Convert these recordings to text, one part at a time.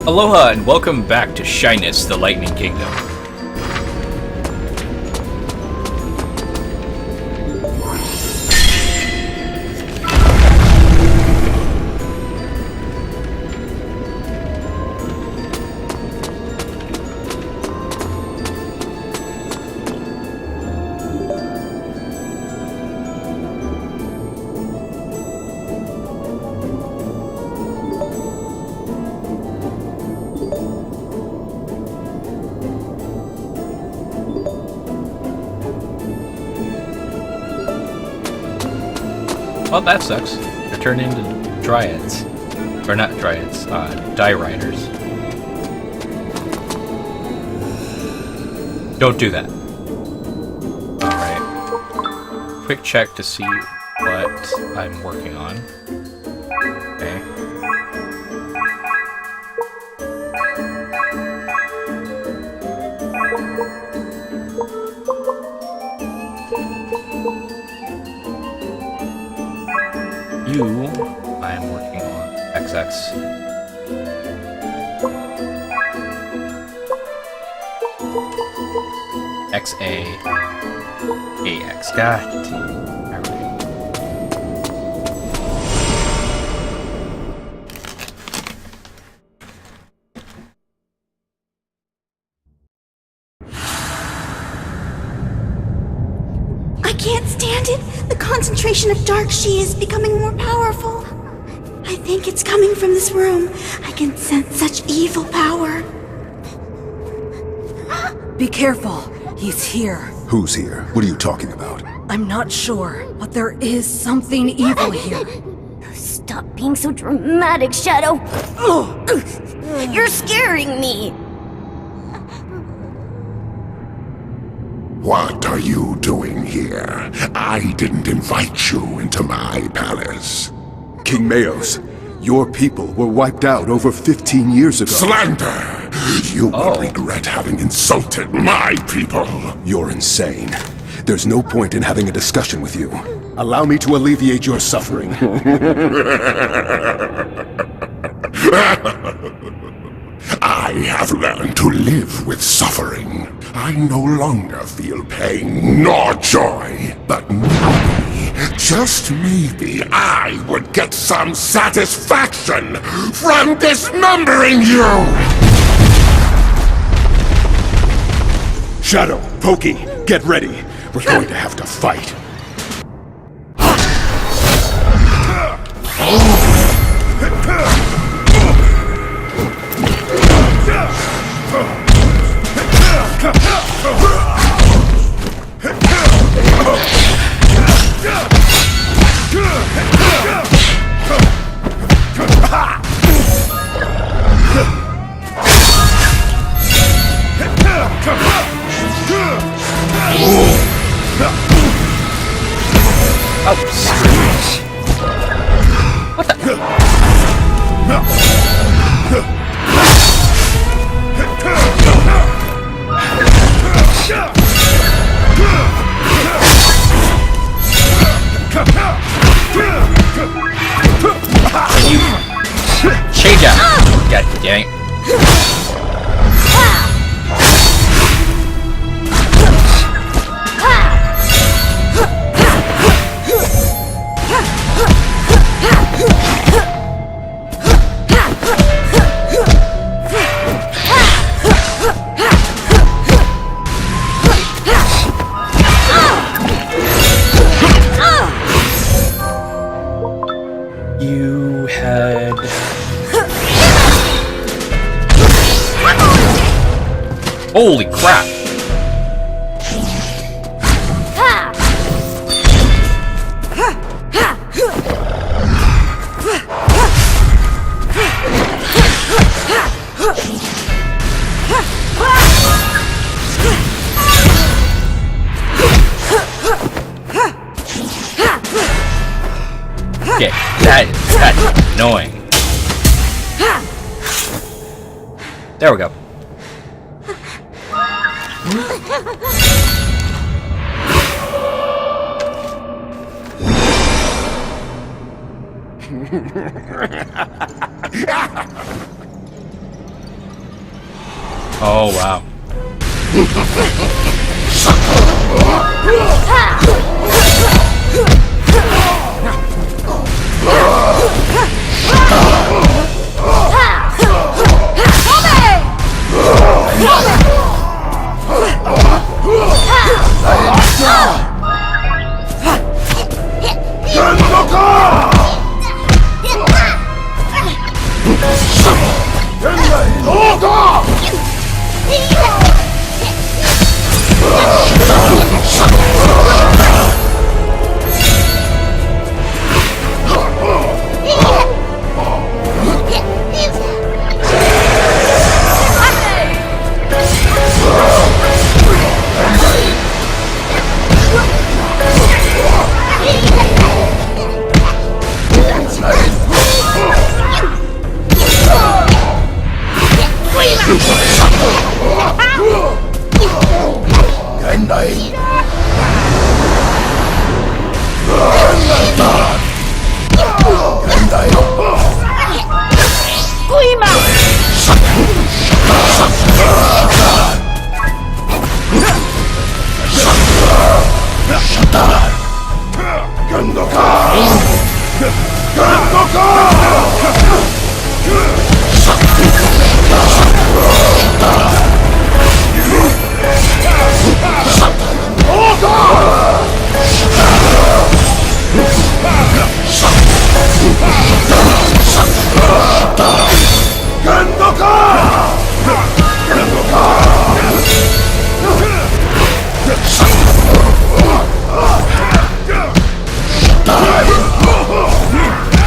Aloha and welcome back to Shyness, the Lightning Kingdom. Well, that sucks. They're turned into dryads. Or not dryads, die riders. Don't do that. Alright. Quick check to see what I'm working on. Okay. You, I am working on XX. XA, AX. God. Alright. I can't stand it. The concentration of dark Shi is becoming more powerful. I think it's coming from this room. I can sense such evil power. Be careful. He's here. Who's here? What are you talking about? I'm not sure, but there is something evil here. Stop being so dramatic, Shadow. You're scaring me. What are you doing here? I didn't invite you into my palace. King Maos, your people were wiped out over 15 years ago. Slander! You will regret having insulted my people. You're insane. There's no point in having a discussion with you. Allow me to alleviate your suffering. I have learned to live with suffering. I no longer feel pain nor joy, but maybe, just maybe, I would get some satisfaction from dismembering you! Shadow, Pokey, get ready. We're going to have to fight. What the? Change out. God dang it. You had... Holy crap! Okay, that's annoying. There we go. Oh, wow.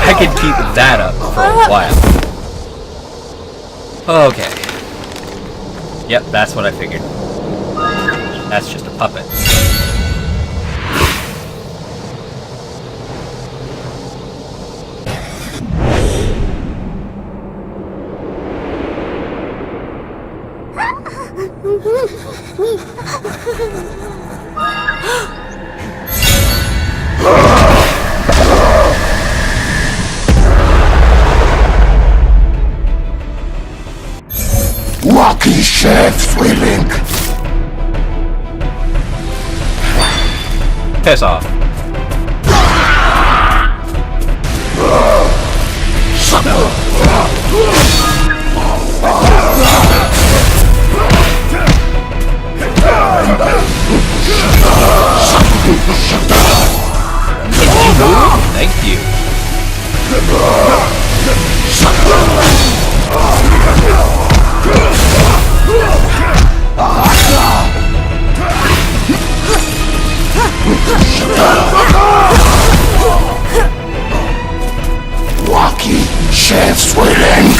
I could keep that up for a while. Okay. Yep, that's what I figured. That's just a puppet. Rocky shafts willing. Piss off. Thank you. Rocky shafts willing.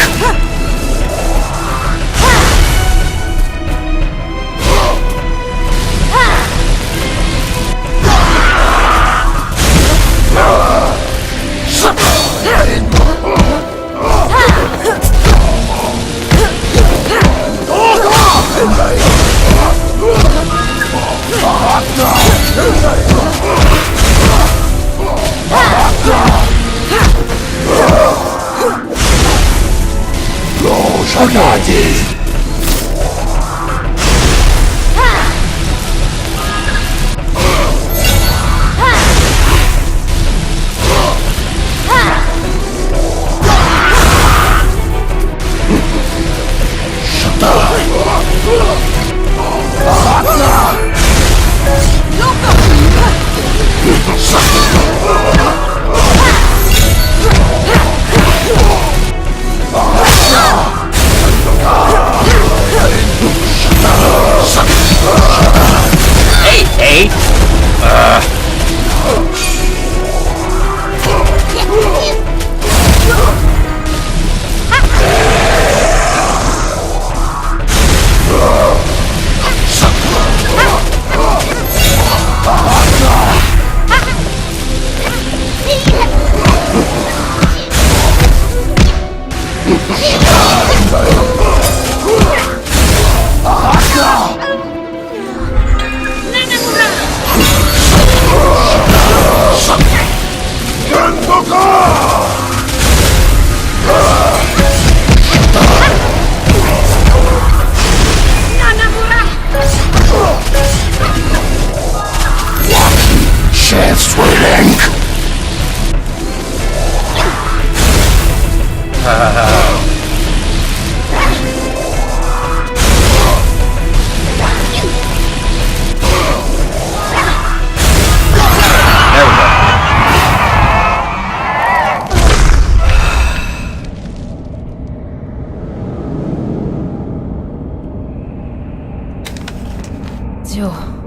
to.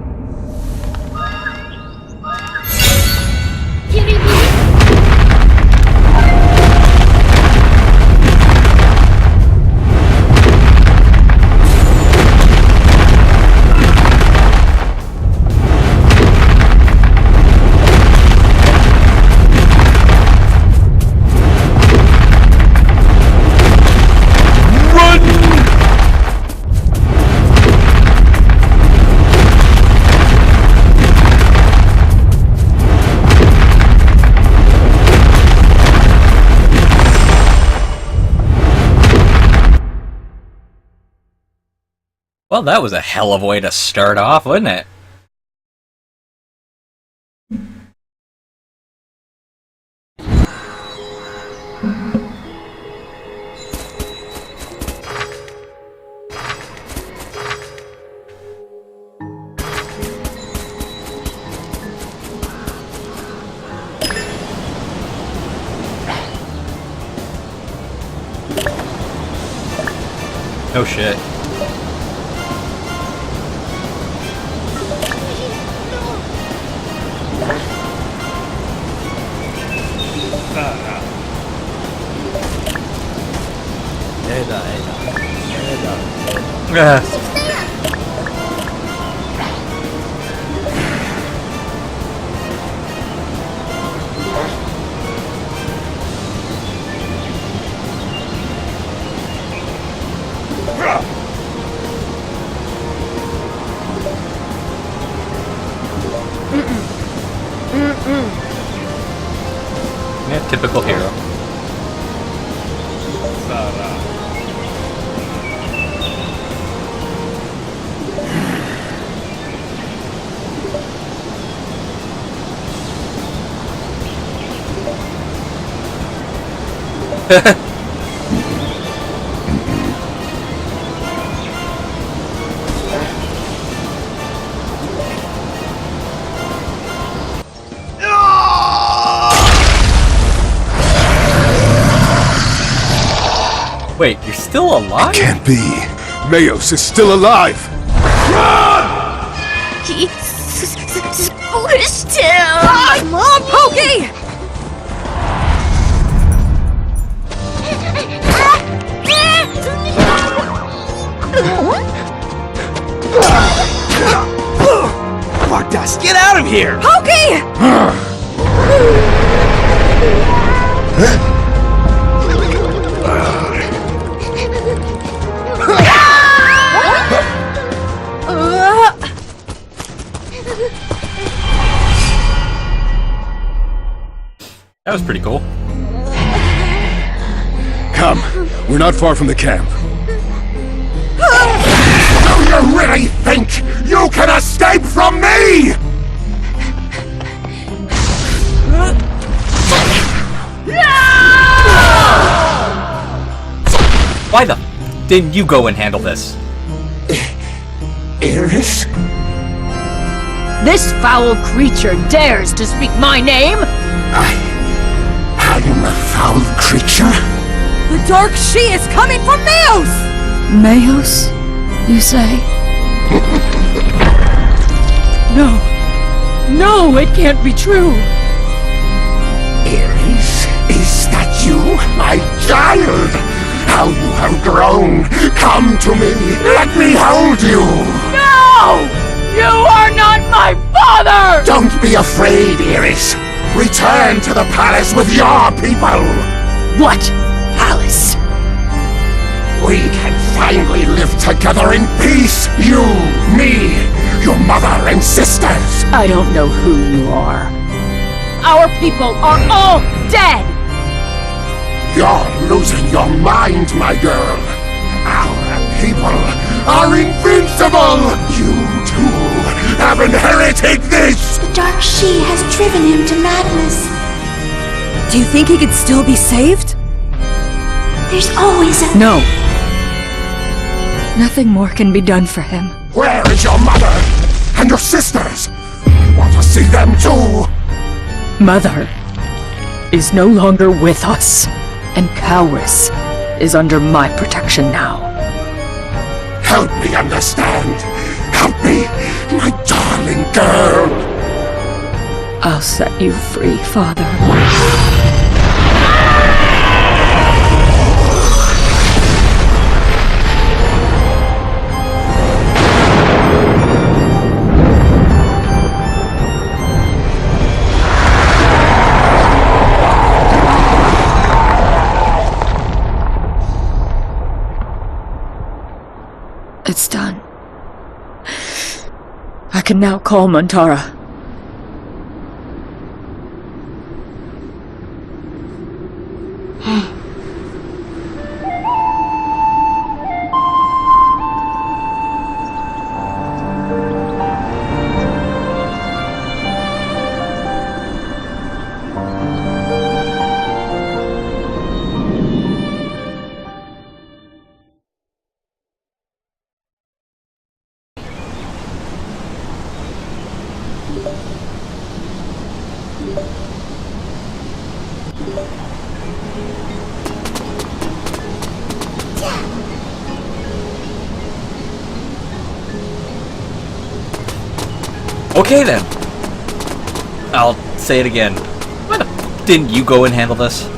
Well, that was a hell of a way to start off, wasn't it? Oh shit. Yeah, typical hero. Wait, you're still alive? Can't be. Mayos is still alive. He squished him! Come on, Pokey! Bardas, get out of here! Pokey! That was pretty cool. Come, we're not far from the camp. Do you really think you can escape from me? Why the didn't you go and handle this? Iris? This foul creature dares to speak my name? I am a foul creature? The dark she is coming from Mayos! Mayos, you say? No. No, it can't be true. Iris, is that you, my child? How you have grown! Come to me! Let me hold you! No! You are not my father! Don't be afraid, Iris! Return to the palace with your people! What palace? We can finally live together in peace! You, me, your mother and sisters! I don't know who you are. Our people are all dead! You're losing your mind, my girl! Our people are invincible! You, too, have inherited this! The dark she has driven him to madness. Do you think he could still be saved? There's always a... No. Nothing more can be done for him. Where is your mother and your sisters? I want to see them too! Mother is no longer with us, and Cowris is under my protection now. Help me understand! Help me! My darling girl. I'll set you free, Father. It's done. I can now call Montara. Okay then. I'll say it again. Why the f didn't you go and handle this?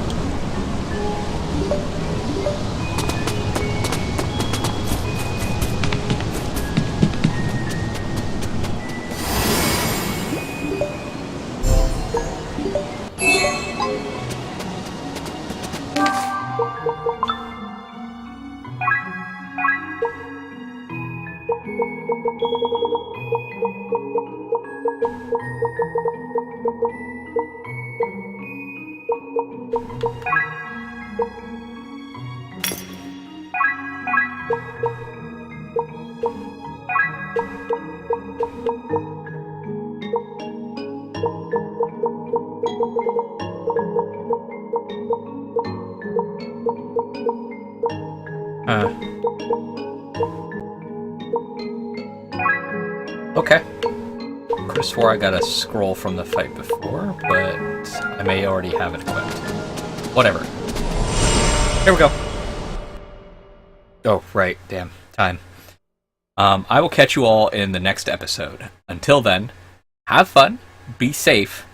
Okay. Could have swore I got a scroll from the fight before, but I may already have it equipped. Whatever. Here we go. Oh, right. Damn. Time. I will catch you all in the next episode. Until then, have fun, be safe,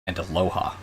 and aloha.